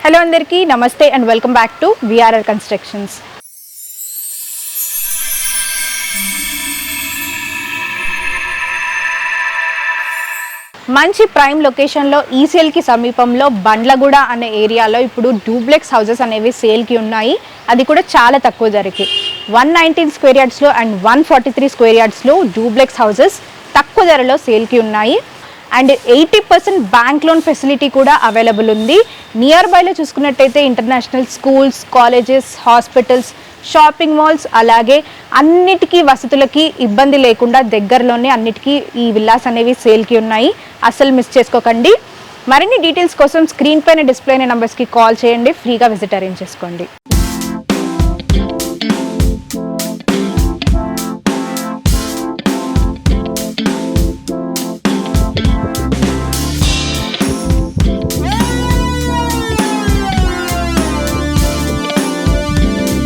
Hello అందరికీ నమస్తే and welcome back to VRR constructions. మంచి ప్రైమ్ లొకేషన్లో ఈసీఎల్కి సమీపంలో బండ్లగూడ అనే ఏరియాలో ఇప్పుడు డూప్లెక్స్ హౌసెస్ అనేవి సేల్కి ఉన్నాయి. అది కూడా చాలా తక్కువ ధరకి 119 స్క్వేర్ యార్డ్స్లో అండ్ 143 స్క్వేర్ యార్డ్స్లో డూప్లెక్స్ హౌసెస్ తక్కువ ధరలో సేల్కి ఉన్నాయి. అండ్ 80% బ్యాంక్ లోన్ ఫెసిలిటీ కూడా అవైలబుల్ ఉంది. నియర్ బైలో చూసుకున్నట్టయితే international schools, colleges, hospitals, shopping malls, అలాగే అన్నిటికీ వసతులకి ఇబ్బంది లేకుండా దగ్గరలోనే అన్నిటికీ ఈ విల్లాస్ అనేవి సేల్కి ఉన్నాయి. అస్సలు మిస్ చేసుకోకండి. మరిన్ని డీటెయిల్స్ కోసం స్క్రీన్ పైన డిస్ప్లే అయిన నెంబర్స్కి కాల్ చేయండి, ఫ్రీగా విజిట్ అరేంజ్ చేసుకోండి.